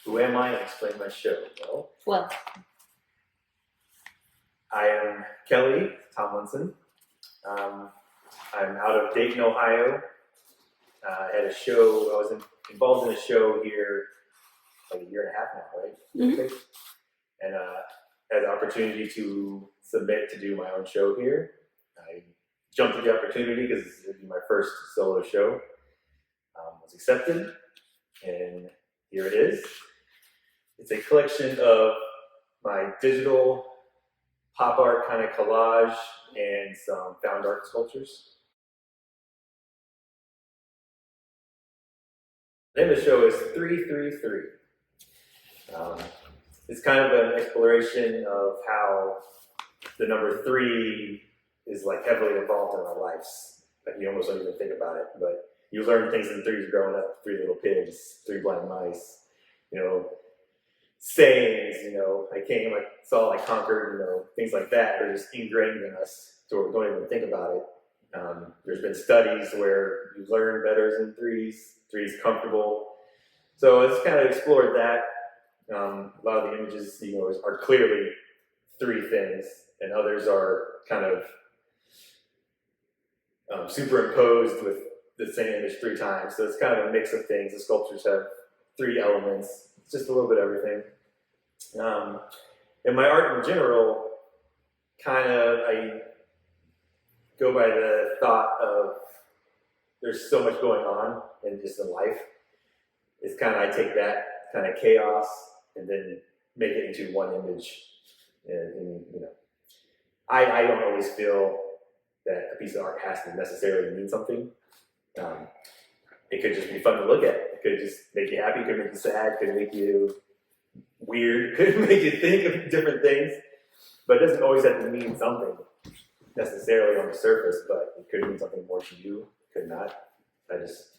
Who am I? And explain my show. Well, I am Kelley Tomlinson. I'm out of Dayton, Ohio. I had a show. I was involved in a show here like a year and a half now, right? Mhm. And had the opportunity to submit to do my own show here. I jumped at the opportunity because it would be my first solo show. Was accepted, and here it is. It's a collection of my digital pop art kind of collage and some found art sculptures. The name of the show is 333. It's kind of an exploration of how the number 3 is like heavily involved in our lives. Like you almost don't even think about it, but you learn things in threes growing up. 3 little pigs, 3 blind mice, sayings, I came, I saw, I conquered, things like that are just ingrained in us, so we don't even think about it. There's been studies where you learn better in threes comfortable. So it's kind of explored that. A lot of the images, are clearly 3 things, and others are kind of superimposed with the same image 3 times. So it's kind of a mix of things. The sculptures have 3 elements. It's just a little bit of everything. And my art in general, I go by the thought of there's so much going on in life. It's kind of, I take that kind of chaos and then make it into one image. And I don't always feel that a piece of art has to necessarily mean something. It could just be fun to look at. It could just make you happy, it could make you sad, it could make you weird, it could make you think of different things. But it doesn't always have to mean something necessarily on the surface, but it could mean something more to you, it could not. I just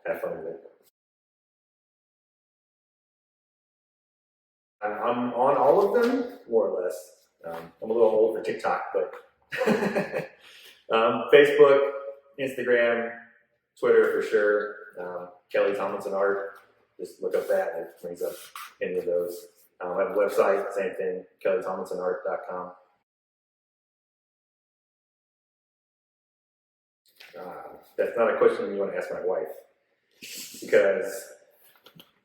have fun with it. I'm on all of them, more or less. I'm a little old for TikTok, but Facebook, Instagram, Twitter for sure. Kelley Tomlinson Art. Just look up that and it brings up any of those. I have a website, same thing, KelleyTomlinsonArt.com. That's not a question you want to ask my wife, because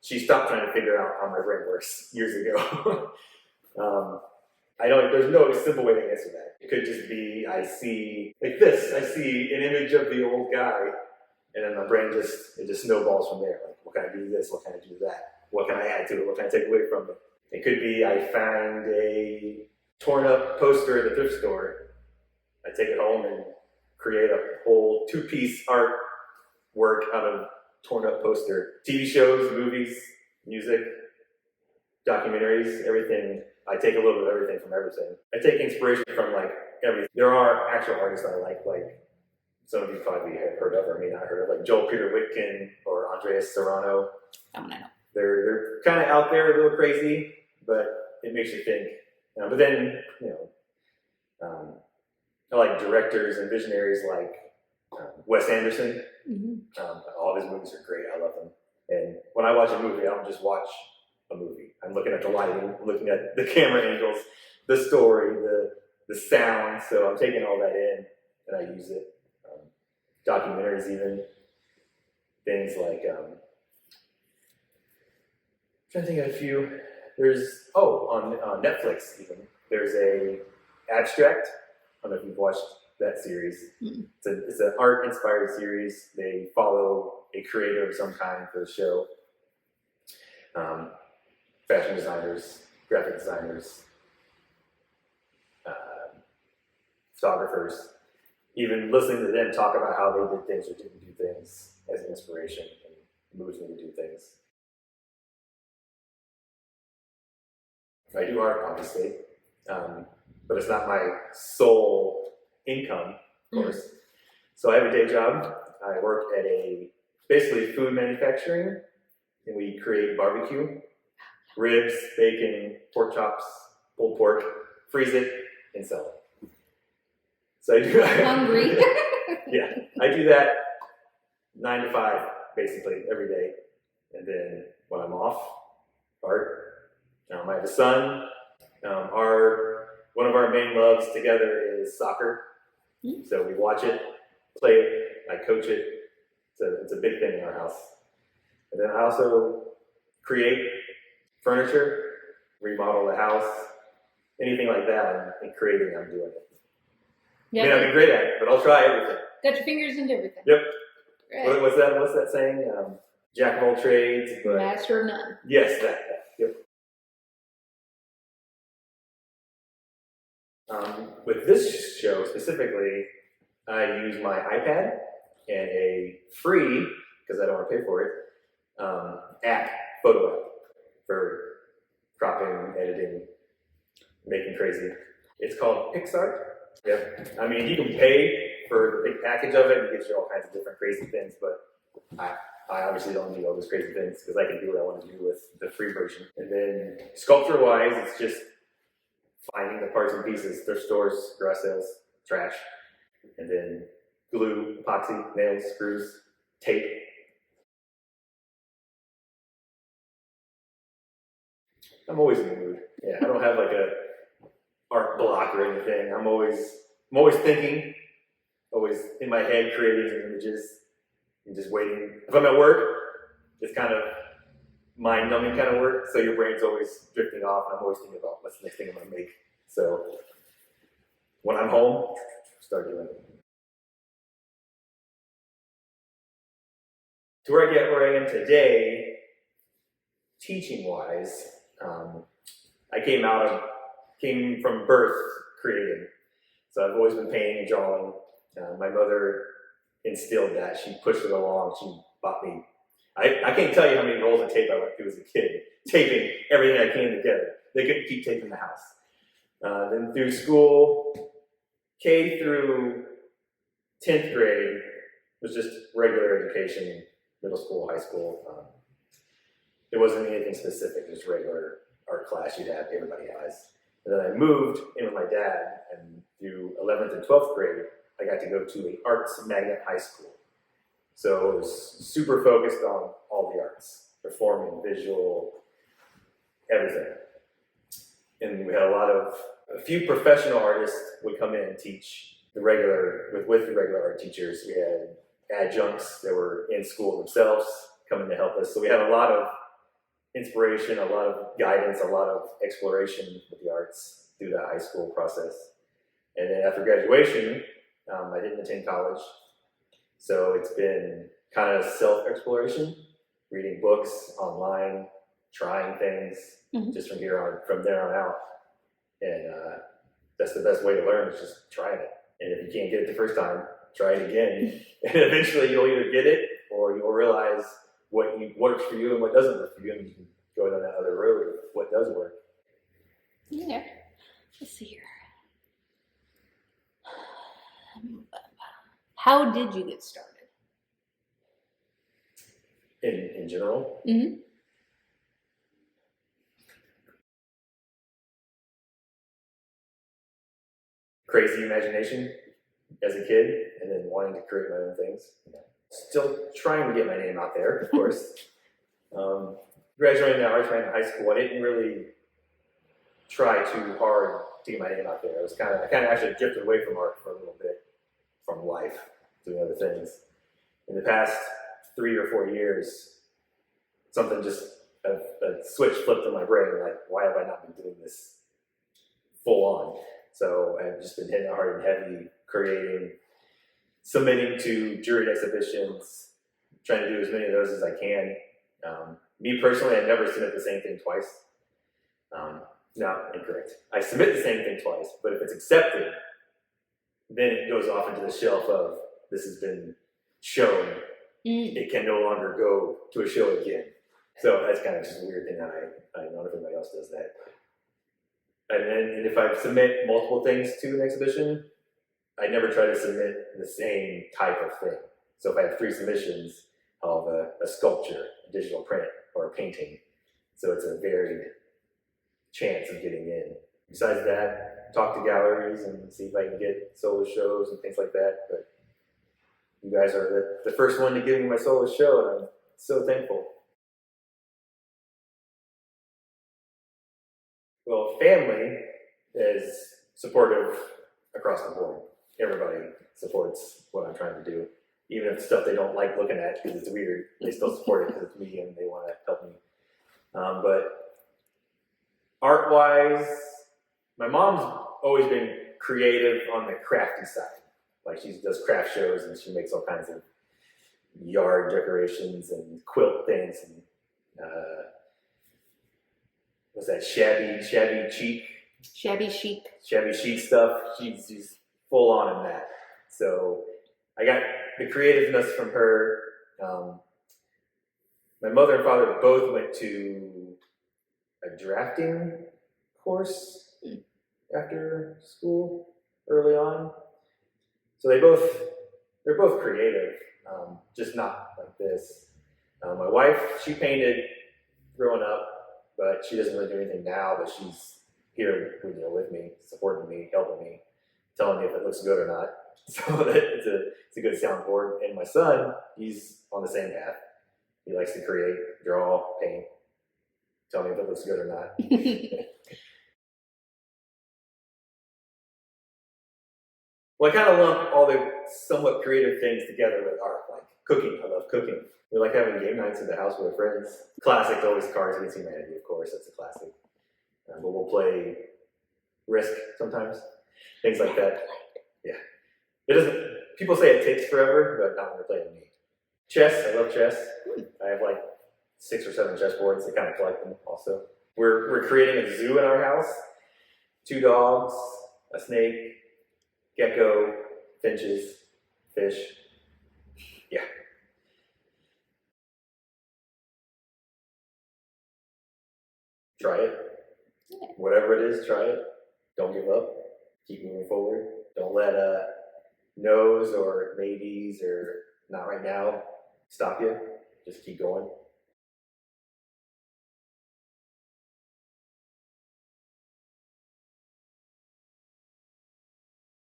she stopped trying to figure out how my brain works years ago. There's no simple way to answer that. It could just be, I see an image of the old guy, and then my brain just snowballs from there. Like, what can I do this? What can I do that? What can I add to it? What can I take away from it? It could be, I found a torn up poster at the thrift store. I take it home and create a whole 2-piece art work out of torn up poster. TV shows, movies, music, documentaries, everything. I take a little bit of everything from everything. I take inspiration from everything. There are actual artists I like some of you probably have heard of or may not heard of, like Joel Peter Whitkin or Andreas Serrano. I don't know. They're kind of out there, a little crazy, but it makes you think. But then, I like directors and visionaries like Wes Anderson. Mm-hmm. All of his movies are great. I love them. And when I watch a movie, I don't just watch a movie. I'm looking at the lighting, looking at the camera angles, the story, the sound. So I'm taking all that in and I use it. Documentaries, even things like I'm trying to think of a few. There's on Netflix even there's a Abstract. I don't know if you've watched that series. Mm-hmm. It's an art inspired series. They follow a creator of some kind for the show. Fashion designers, graphic designers, photographers. Even listening to them talk about how they did things or didn't do things as an inspiration and moves me to do things. I do art, obviously, but it's not my sole income, of course. So I have a day job. I work at basically food manufacturing, and we create barbecue, ribs, bacon, pork chops, pulled pork, freeze it, and sell it. So I do. Hungry. Yeah, I do that 9 to 5 basically every day, and then when I'm off, art. I have a son. One of our main loves together is soccer. Mm-hmm. So we watch it, play it, I coach it. It's a big thing in our house. And then I also create furniture, remodel the house, anything like that. I'm creating, I'm doing it. Yep. I mean, I've been great at it, but I'll try everything. Got your fingers into everything. Yep. Right. What's that saying? Jack of all trades, but master of none. yes, that. Yep. With this show specifically, I use my iPad and a free, because I don't want to pay for it, app, photo app, for cropping, editing, making crazy. It's called Pixar. Yep. I mean, you can pay for the big package of it, and it gives you all kinds of different crazy things, but I obviously don't need all those crazy things because I can do what I want to do with the free version. And then sculpture-wise, it's just finding the parts and pieces, thrift stores, garage sales, trash, and then glue, epoxy, nails, screws, tape. I'm always in the mood. Yeah, I don't have like a art block or anything. I'm always thinking, always in my head creating images and just waiting. If I'm at work, it's kind of mind-numbing kind of work, so your brain's always drifting off, and I'm always thinking about what's the next thing I'm gonna make. So when I'm home, start doing it. To where I am today, teaching-wise, I came from birth creating. So I've always been painting and drawing. My mother instilled that. She pushed it along. She bought me. I can't tell you how many rolls of tape I went through as a kid, taping everything I can together. They couldn't keep taping the house. Then through school, K through 10th grade was just regular education, middle school, high school. It wasn't anything specific, just regular art class you'd have, everybody has. And then I moved in with my dad, and through 11th and 12th grade, I got to go to an arts magnet high school. So it was super focused on all the arts, performing, visual, everything. And we had a few professional artists would come in and teach with the regular art teachers. We had adjuncts that were in school themselves coming to help us. So we had a lot of inspiration, a lot of guidance, a lot of exploration with the arts through that high school process. And then after graduation, I didn't attend college. So it's been kind of self-exploration, reading books online, trying things, just from there on out. And that's the best way to learn, is just trying it. And if you can't get it the first time, try it again. And eventually you'll either get it, or you'll realize what works for you and what doesn't work for you, and you can go down that other road of what does work. Yeah. Let's see here. How did you get started? In general? Mm-hmm. Crazy imagination as a kid, and then wanting to create my own things. Still trying to get my name out there, of course. Graduating at Arts Magnet High School, I didn't really try too hard to get my name out there. I kind of actually drifted away from art for a little bit, from life, doing other things. In the past 3 or 4 years, something a switch flipped in my brain, like, why have I not been doing this full on? So I've just been hitting it hard and heavy, creating, submitting to juried exhibitions, trying to do as many of those as I can. Me personally, I never submit the same thing twice. No, incorrect. I submit the same thing twice, but if it's accepted, then it goes off into the shelf of, this has been shown. It can no longer go to a show again. So that's kind of just a weird thing. I don't know if anybody else does that. And if I submit multiple things to an exhibition, I never try to submit the same type of thing. So if I have 3 submissions, I'll have a sculpture, a digital print, or a painting. So it's a varied chance of getting in. Besides that, talk to galleries and see if I can get solo shows and things like that. But you guys are the first one to give me my solo show, and I'm so thankful. Well, family is supportive across the board. Everybody supports what I'm trying to do. Even if stuff they don't like looking at because it's weird, they still support it because it's me and they want to help me. But art-wise, my mom's always been creative on the crafty side. Like she does craft shows and she makes all kinds of yard decorations and quilt things and what's that, shabby chic stuff. She's full on in that. So I got the creativeness from her. My mother and father both went to a drafting course after school early on. So they're both creative, just not like this. My wife, she painted growing up, but she doesn't really do anything now, but she's here with me, supporting me, helping me, telling me if it looks good or not. So that it's a good soundboard. And my son, he's on the same path. He likes to create, draw, paint, tell me if it looks good or not. Well, I kind of lump all the somewhat creative things together with art, like cooking. I love cooking. We like having game nights in the house with our friends. Classic, always Cards Against Humanity, of course. That's a classic. But we'll play Risk sometimes, things like that. Yeah, it doesn't. People say it takes forever, but not when they're playing with me. Chess, I love chess. I have like 6 or 7 chess boards. I kind of collect them also. We're creating a zoo in our house. 2 dogs, a snake, gecko, finches, fish. Yeah. Try it. Yeah. Whatever it is, try it. Don't give up. Keep moving forward. Don't let no's or maybes or not right now stop you. Just keep going.